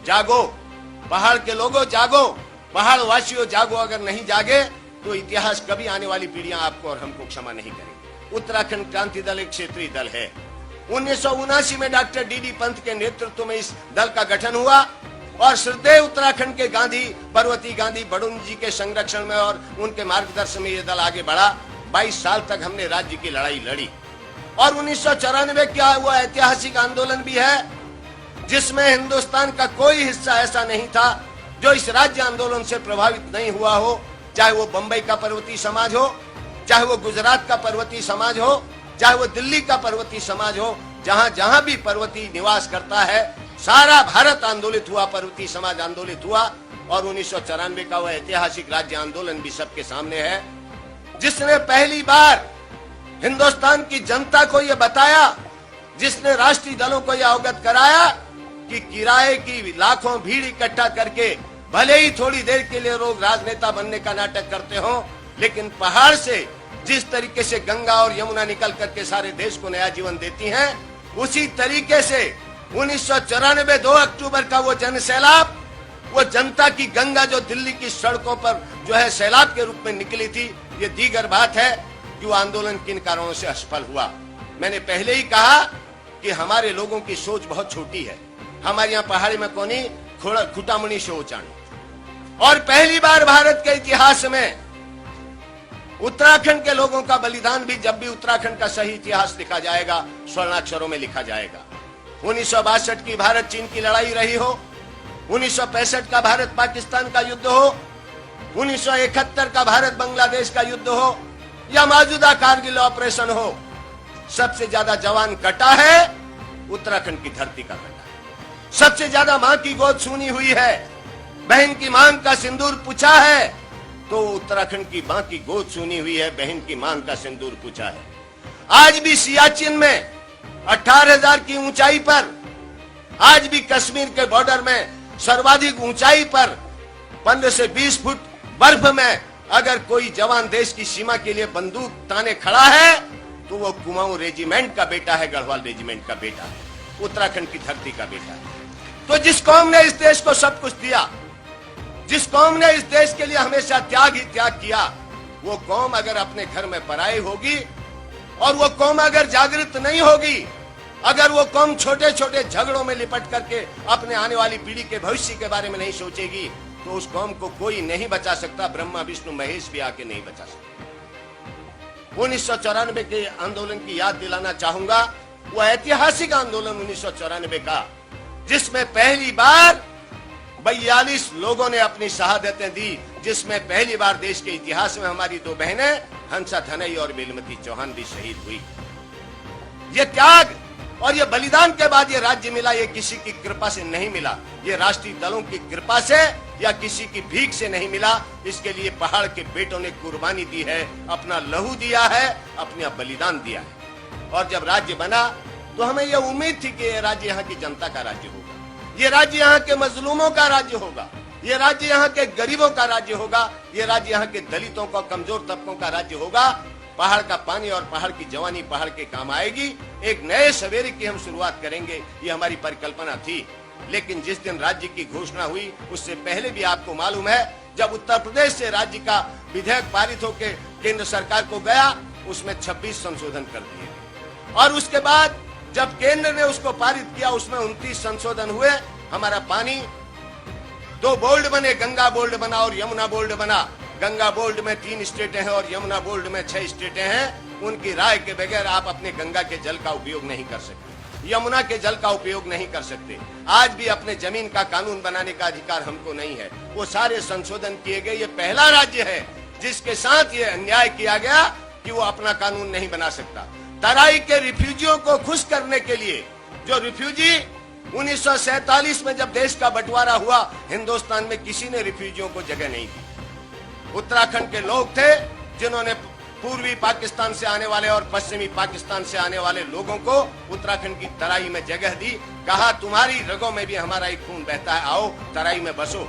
जागो, पहाड़ के लोगों जागो, पहाड़ वासियों जागो। अगर नहीं जागे तो इतिहास कभी आने वाली पीढ़ियां आपको और हमको क्षमा नहीं करेंगी। उत्तराखंड क्रांति दल एक क्षेत्रीय दल है। 1979 में डॉक्टर डीडी पंत के नेतृत्व में इस दल का गठन हुआ और श्रद्धेय उत्तराखंड के गांधी, पर्वती गांधी बड़ुन जी के संरक्षण में और उनके मार्गदर्शन में यह दल आगे बढ़ा। 22 साल तक हमने राज्य की लड़ाई लड़ी और 1994 क्या हुआ ऐतिहासिक आंदोलन भी है, जिसमें हिंदुस्तान का कोई हिस्सा ऐसा नहीं था जो इस राज्य आंदोलन से प्रभावित नहीं हुआ हो। चाहे वो बंबई का पर्वतीय समाज हो, चाहे वो गुजरात का पर्वतीय समाज हो, चाहे वो दिल्ली का पर्वतीय समाज हो, जहां जहां भी पर्वतीय निवास करता है, सारा भारत आंदोलित हुआ, पर्वतीय समाज आंदोलित हुआ। और 1994 का वह ऐतिहासिक राज्य आंदोलन भी सबके सामने है, जिसने पहली बार हिंदुस्तान की जनता को यह बताया, जिसने राष्ट्रीय दलों को यह अवगत कराया कि किराए की लाखों भीड़ इकट्ठा करके भले ही थोड़ी देर के लिए लोग राजनेता बनने का नाटक करते हो, लेकिन पहाड़ से जिस तरीके से गंगा और यमुना निकल करके सारे देश को नया जीवन देती हैं, उसी तरीके से 1994 2 अक्टूबर का वो जन सैलाब, वो जनता की गंगा जो दिल्ली की सड़कों पर जो है सैलाब के रूप में निकली थी, ये दीगर बात है कि वो आंदोलन किन कारणों से असफल हुआ। मैंने पहले ही कहा कि हमारे लोगों की सोच बहुत छोटी है। हमारे यहाँ पहाड़ी में कोनी खुटामुनी शोचाणी, और पहली बार भारत के इतिहास में उत्तराखंड के लोगों का बलिदान भी, जब भी उत्तराखंड का सही इतिहास लिखा जाएगा, स्वर्णाक्षरों में लिखा जाएगा। 1962 की भारत चीन की लड़ाई रही हो, 1965 का भारत पाकिस्तान का युद्ध हो, 1971 का भारत बांग्लादेश का युद्ध हो, या मौजूदा कारगिल ऑपरेशन हो, सबसे ज्यादा जवान कटा है उत्तराखंड की धरती का कटा है। सबसे ज्यादा मां की गोद सुनी हुई है, बहन की मांग का सिंदूर पूछा है तो उत्तराखंड की मां की गोद सुनी हुई है, बहन की मांग का सिंदूर पूछा है। आज भी सियाचिन में 18,000 की ऊंचाई पर, आज भी कश्मीर के बॉर्डर में सर्वाधिक ऊंचाई पर 15 से 20 फुट बर्फ में अगर कोई जवान देश की सीमा के लिए बंदूक ताने खड़ा है तो वो कुमाऊं रेजिमेंट का बेटा है, गढ़वाल रेजिमेंट का बेटा है, उत्तराखंड की धरती का बेटा है। तो जिस कौम ने इस देश को सब कुछ दिया, जिस कौम ने इस देश के लिए हमेशा त्याग ही त्याग किया, वो कौम अगर अपने घर में पराई होगी और वो कौम अगर जागृत नहीं होगी, अगर वो कौम छोटे छोटे झगड़ों में लिपट करके अपने आने वाली पीढ़ी के भविष्य के बारे में नहीं सोचेगी, तो उस कौम को कोई नहीं बचा सकता, ब्रह्मा विष्णु महेश भी आके नहीं बचा सकता। 1994 के आंदोलन की याद दिलाना चाहूंगा, वो ऐतिहासिक आंदोलन 1994 का, जिसमें पहली बार 42 लोगों ने अपनी शहादतें दी, जिसमें पहली बार देश के इतिहास में हमारी 2 बहनें हंसा धनई और बेलमती चौहान भी शहीद हुई। ये त्याग और ये बलिदान के बाद ये राज्य मिला, ये किसी की कृपा से नहीं मिला, ये राष्ट्रीय दलों की कृपा से या किसी की भीख से नहीं मिला। इसके लिए पहाड़ के बेटों ने कुर्बानी दी है, अपना लहू दिया है, अपना बलिदान दिया है। और जब राज्य बना तो हमें यह उम्मीद थी कि ये राज्य यहाँ की जनता का राज्य होगा, ये राज्य यहाँ के मजलूमों का राज्य होगा, ये राज्य यहाँ के गरीबों का राज्य होगा, ये राज्य यहाँ के दलितों का, कमजोर तबकों का राज्य होगा। पहाड़ का पानी और पहाड़ की जवानी पहाड़ के काम आएगी, एक नए सवेरे की हम शुरुआत करेंगे, ये हमारी परिकल्पना थी। लेकिन जिस दिन राज्य की घोषणा हुई, उससे पहले भी आपको मालूम है, जब उत्तर प्रदेश से राज्य का विधेयक पारित होकर केंद्र सरकार को गया, उसमें 26 संशोधन कर दिए और उसके बाद जब केंद्र ने उसको पारित किया, उसमें 29 संशोधन हुए। हमारा पानी 2 बोल्ड बने, गंगा बोल्ड बना और यमुना बोल्ड बना। गंगा बोल्ड में 3 स्टेटें हैं और यमुना बोल्ड में 6 स्टेटें हैं। उनकी राय के बगैर आप अपने गंगा के जल का उपयोग नहीं कर सकते, यमुना के जल का उपयोग नहीं कर सकते। आज भी अपने जमीन का कानून बनाने का अधिकार हमको नहीं है। वो सारे संशोधन किए गए। ये पहला राज्य है जिसके साथ ये अन्याय किया गया कि वो अपना कानून नहीं बना सकता। तराई के रिफ्यूजियों को खुश करने के लिए, जो रिफ्यूजी 1947 में जब देश का बंटवारा हुआ, हिंदुस्तान में किसी ने रिफ्यूजियों को जगह नहीं दी। उत्तराखंड के लोग थे जिन्होंने पूर्वी पाकिस्तान से आने वाले और पश्चिमी पाकिस्तान से आने वाले लोगों को उत्तराखंड की तराई में जगह दी। कहा तुम्हारी रगों में भी हमारा एक खून बहता है, आओ तराई में बसो।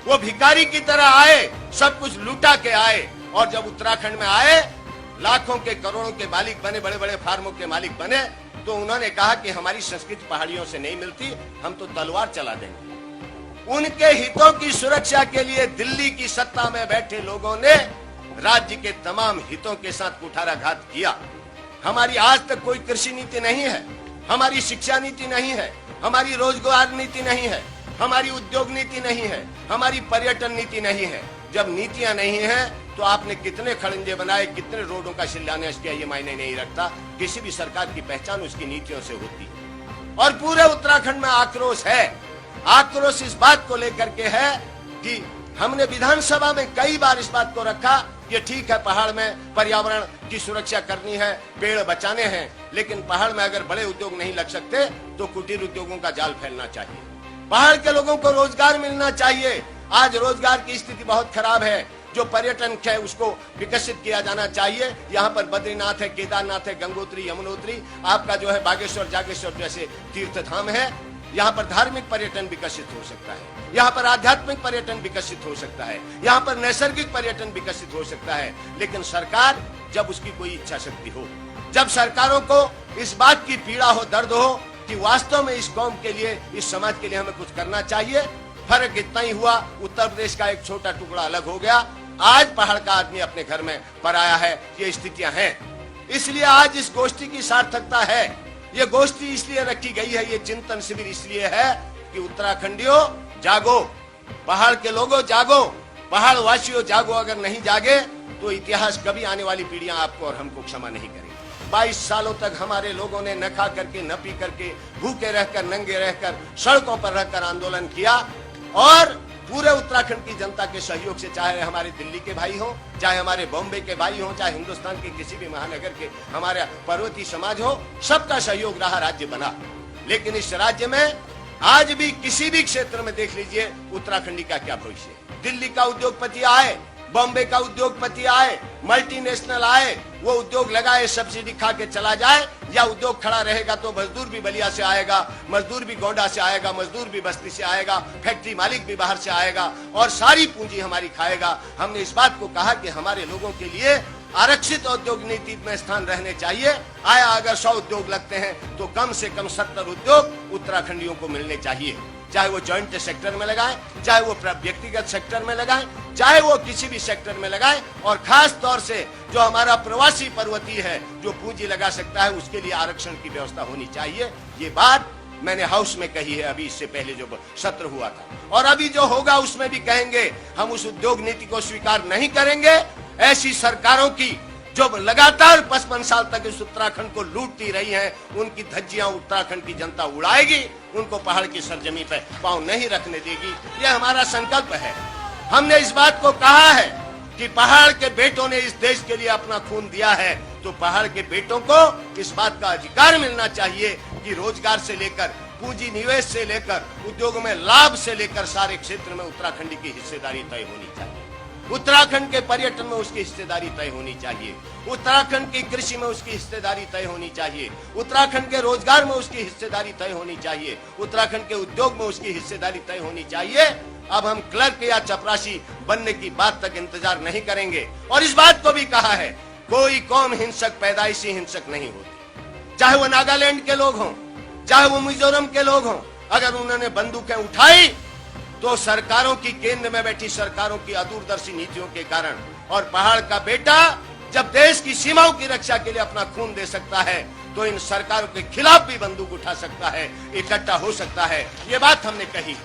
वो भिखारी की तरह आए, सब कुछ लूटा के आए, और जब उत्तराखंड में आए, लाखों के करोड़ों के मालिक बने, बड़े बड़े फार्मों के मालिक बने, तो उन्होंने कहा कि हमारी संस्कृति पहाड़ियों से नहीं मिलती, हम तो तलवार चला देंगे। उनके हितों की सुरक्षा के लिए दिल्ली की सत्ता में बैठे लोगों ने राज्य के तमाम हितों के साथ कुठाराघात किया। हमारी आज तक कोई कृषि नीति नहीं है, हमारी शिक्षा नीति नहीं है, हमारी रोजगार नीति नहीं है, हमारी उद्योग नीति नहीं है, हमारी पर्यटन नीति नहीं है। जब नीतियां नहीं है तो आपने कितने खड़ंजे बनाए, कितने रोडों का शिलान्यास किया, ये मायने नहीं रखता। किसी भी सरकार की पहचान उसकी नीतियों से होती है। और पूरे उत्तराखंड में आक्रोश है। आक्रोश इस बात को लेकर के है कि हमने विधानसभा में कई बार इस बात को रखा, ये ठीक है पहाड़ में पर्यावरण की सुरक्षा करनी है, पेड़ बचाने हैं, लेकिन पहाड़ में अगर बड़े उद्योग नहीं लग सकते तो कुटीर उद्योगों का जाल फैलना चाहिए। पहाड़ के लोगों को रोजगार मिलना चाहिए। आज रोजगार की स्थिति बहुत खराब है। जो पर्यटन है उसको विकसित किया जाना चाहिए। यहाँ पर बद्रीनाथ है, केदारनाथ है, गंगोत्री, यमुनोत्री, आपका जो है बागेश्वर, जागेश्वर जैसे तीर्थ धाम है। यहाँ पर धार्मिक पर्यटन विकसित हो सकता है, यहाँ पर आध्यात्मिक पर्यटन विकसित हो सकता है, यहाँ पर नैसर्गिक पर्यटन विकसित हो सकता है। लेकिन सरकार, जब उसकी कोई इच्छा शक्ति हो, जब सरकारों को इस बात की पीड़ा हो, दर्द हो कि वास्तव में इस कौम के लिए, इस समाज के लिए हमें कुछ करना चाहिए। फर्क इतना ही हुआ, उत्तर प्रदेश का एक छोटा टुकड़ा अलग हो गया। आज पहाड़ का आदमी अपने घर में पराया है। ये स्थितियां हैं। इसलिए आज इस गोष्ठी की सार्थकता है। ये गोष्ठी इसलिए रखी गई है, ये चिंतन शिविर इसलिए है कि उत्तराखंडियों जागो, पहाड़ के लोगों जागो, पहाड़ वासियों जागो। अगर नहीं जागे तो इतिहास कभी आने वाली पीढ़ियां आपको और हमको क्षमा नहीं करेगी। 22 सालों तक हमारे लोगों ने न खा करके, न पी करके, भूखे रहकर, नंगे रहकर, सड़कों पर रहकर आंदोलन किया। और पूरे उत्तराखंड की जनता के सहयोग से, चाहे हमारे दिल्ली के भाई हो, चाहे हमारे बॉम्बे के भाई हो, चाहे हिंदुस्तान के किसी भी महानगर के हमारे पर्वतीय समाज हो, सबका सहयोग रहा, राज्य बना। लेकिन इस राज्य में आज भी किसी भी क्षेत्र में देख लीजिए उत्तराखंडी का क्या भविष्य है। दिल्ली का उद्योगपति आए, बॉम्बे का उद्योगपति आए, मल्टीनेशनल आए, वो उद्योग लगाए, सब्सिडी खा के चला जाए, या उद्योग खड़ा रहेगा तो मजदूर भी बलिया से आएगा, मजदूर भी गोंडा से आएगा, मजदूर भी बस्ती से आएगा, फैक्ट्री मालिक भी बाहर से आएगा और सारी पूंजी हमारी खाएगा। हमने इस बात को कहा कि हमारे लोगों के लिए आरक्षित औद्योगिक नीति में स्थान रहने चाहिए। आया अगर 100 उद्योग लगते हैं तो कम से कम 70 उद्योग उत्तराखंडियों को मिलने चाहिए। चाहे वो जॉइंट सेक्टर में लगाएं, चाहे वो व्यक्तिगत सेक्टर में लगाएं, चाहे वो किसी भी सेक्टर में लगाएं। और खास तौर से जो हमारा प्रवासी पर्वतीय है, जो पूंजी लगा सकता है, उसके लिए आरक्षण की व्यवस्था होनी चाहिए। ये बात मैंने हाउस में कही है, अभी इससे पहले जो सत्र हुआ था, और अभी जो होगा उसमें भी कहेंगे। हम उस उद्योग नीति को स्वीकार नहीं करेंगे। ऐसी सरकारों की जो लगातार 55 साल तक इस उत्तराखंड को लूटती रही हैं, उनकी धज्जियां उत्तराखंड की जनता उड़ाएगी। उनको पहाड़ की सरजमी पे पांव नहीं रखने देगी। यह हमारा संकल्प है। हमने इस बात को कहा है कि पहाड़ के बेटों ने इस देश के लिए अपना खून दिया है, तो पहाड़ के बेटों को इस बात का अधिकार मिलना चाहिए कि रोजगार से लेकर, पूंजी निवेश से लेकर, उद्योगों में लाभ से लेकर सारे क्षेत्र में उत्तराखंड की हिस्सेदारी तय होनी चाहिए। उत्तराखंड के पर्यटन में उसकी हिस्सेदारी तय होनी चाहिए। उत्तराखंड की कृषि में उसकी हिस्सेदारी तय होनी चाहिए। उत्तराखंड के रोजगार में उसकी हिस्सेदारी तय होनी चाहिए। उत्तराखंड के उद्योग में उसकी हिस्सेदारी तय होनी चाहिए। अब हम क्लर्क या चपरासी बनने की बात तक इंतजार नहीं करेंगे। और इस बात को भी कहा है, कोई कौम हिंसक पैदाइशी हिंसक नहीं होती। चाहे वो नागालैंड के लोग हों, चाहे वो मिजोरम के लोग हों, अगर उन्होंने बंदूकें उठाई तो सरकारों की, केंद्र में बैठी सरकारों की अदूरदर्शी नीतियों के कारण। और पहाड़ का बेटा जब देश की सीमाओं की रक्षा के लिए अपना खून दे सकता है, तो इन सरकारों के खिलाफ भी बंदूक उठा सकता है, इकट्ठा हो सकता है। ये बात हमने कही।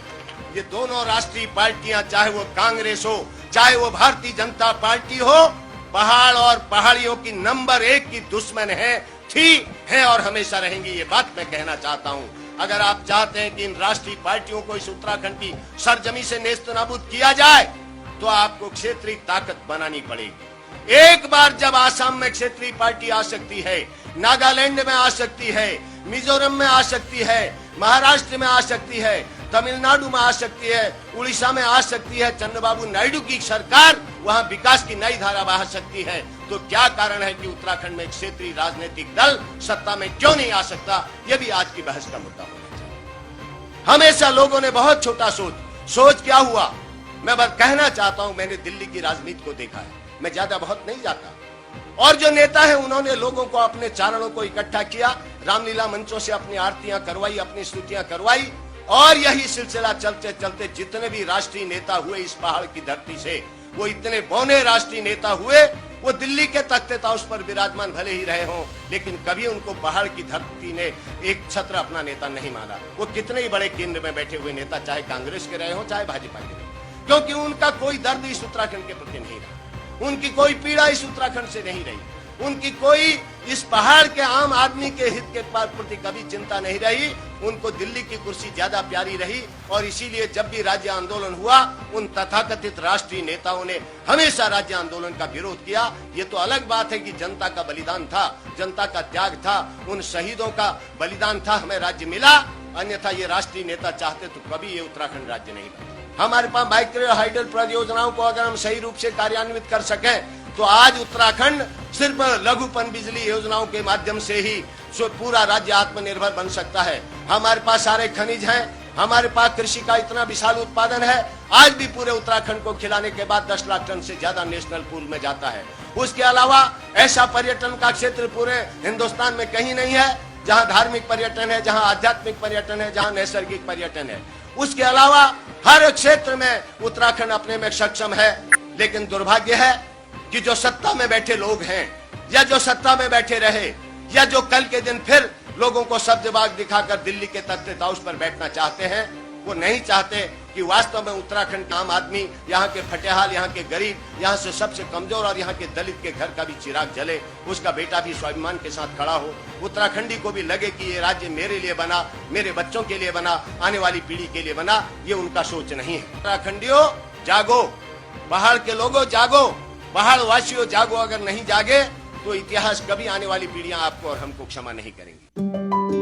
ये दोनों राष्ट्रीय पार्टियां, चाहे वो कांग्रेस हो, चाहे वो भारतीय जनता पार्टी हो, पहाड़ और पहाड़ियों की नंबर 1 की दुश्मन है और हमेशा रहेंगी। ये बात मैं कहना चाहता हूं। अगर आप चाहते हैं कि इन राष्ट्रीय पार्टियों को इस उत्तराखंड की सरजमी से नेस्तनाबूद किया जाए, तो आपको क्षेत्रीय ताकत बनानी पड़ेगी। एक बार जब आसाम में क्षेत्रीय पार्टी आ सकती है, नागालैंड में आ सकती है, मिजोरम में आ सकती है, महाराष्ट्र में आ सकती है, तमिलनाडु में आ सकती है, उड़ीसा में आ सकती है, चंद्रबाबू नायडू की सरकार वहां विकास की नई धारा बहा सकती है, तो क्या कारण है कि उत्तराखंड में क्षेत्रीय राजनीतिक दल सत्ता में क्यों नहीं आ सकता? यह भी आज की बहस का मुद्दा होना चाहिए। हमेशा लोगों ने बहुत छोटा सोच क्या हुआ? मैं बस कहना चाहता हूं, मैंने दिल्ली की राजनीति को देखा है, मैं ज्यादा बहुत नहीं जाता। और जो नेता है उन्होंने लोगों को, अपने चारणों को इकट्ठा किया, रामलीला मंचों से अपनी आरतियां करवाई, अपनी स्तुतियां करवाई, और यही सिलसिला चलते चलते जितने भी राष्ट्रीय नेता हुए इस पहाड़ की धरती से, वो इतने बौने राष्ट्रीय नेता हुए, वो दिल्ली के तख्ते ताउस पर विराजमान भले ही रहे हों, लेकिन कभी उनको पहाड़ की धरती ने एक छत्र अपना नेता नहीं माना। वो कितने ही बड़े केंद्र में बैठे हुए नेता, चाहे कांग्रेस के रहे हों चाहे भाजपा के रहे, क्योंकि उनका कोई दर्द इस उत्तराखंड के प्रति नहीं रहा, उनकी कोई पीड़ा इस उत्तराखंड से नहीं रही, उनकी कोई इस पहाड़ के आम आदमी के हित के प्रति कभी चिंता नहीं रही। उनको दिल्ली की कुर्सी ज्यादा प्यारी रही, और इसीलिए जब भी राज्य आंदोलन हुआ, उन तथाकथित राष्ट्रीय नेताओं ने हमेशा राज्य आंदोलन का विरोध किया। ये तो अलग बात है कि जनता का बलिदान था, जनता का त्याग था, उन शहीदों का बलिदान था, हमें राज्य मिला। अन्यथा ये राष्ट्रीय नेता चाहते तो कभी ये उत्तराखंड राज्य नहीं बनता। हमारे पास माइक्रो हाइडल परियोजनाओं को अगर हम सही रूप से कार्यान्वित कर सके तो आज उत्तराखंड सिर्फ लघु पनबिजली योजनाओं के माध्यम से ही पूरा राज्य आत्मनिर्भर बन सकता है। हमारे पास सारे खनिज हैं, हमारे पास कृषि का इतना विशाल उत्पादन है, आज भी पूरे उत्तराखंड को खिलाने के बाद 10 लाख टन से ज्यादा नेशनल पूल में जाता है। उसके अलावा ऐसा पर्यटन का क्षेत्र पूरे हिंदुस्तान में कहीं नहीं है जहां धार्मिक पर्यटन है, जहां आध्यात्मिक पर्यटन है, जहां नैसर्गिक पर्यटन है। उसके अलावा हर क्षेत्र में उत्तराखंड अपने में सक्षम है, लेकिन दुर्भाग्य है कि जो सत्ता में बैठे लोग हैं, या जो सत्ता में बैठे रहे, या जो कल के दिन फिर लोगों को सब्जबाग दिखाकर दिल्ली के तख्ते ताउस पर बैठना चाहते हैं, वो नहीं चाहते कि वास्तव में उत्तराखंड का आम आदमी, यहाँ के फटेहाल, यहाँ के गरीब, यहाँ से सबसे कमजोर और यहाँ के दलित के घर का भी चिराग जले, उसका बेटा भी स्वाभिमान के साथ खड़ा हो। उत्तराखंडी को भी लगे कि ये राज्य मेरे लिए बना, मेरे बच्चों के लिए बना, आने वाली पीढ़ी के लिए बना। ये उनका सोच नहीं है। उत्तराखंडियों जागो, पहाड़ के लोगों जागो, पहाड़ वासियों जागो। अगर नहीं जागे तो इतिहास कभी आने वाली पीढ़ियां आपको और हमको क्षमा नहीं करेंगी।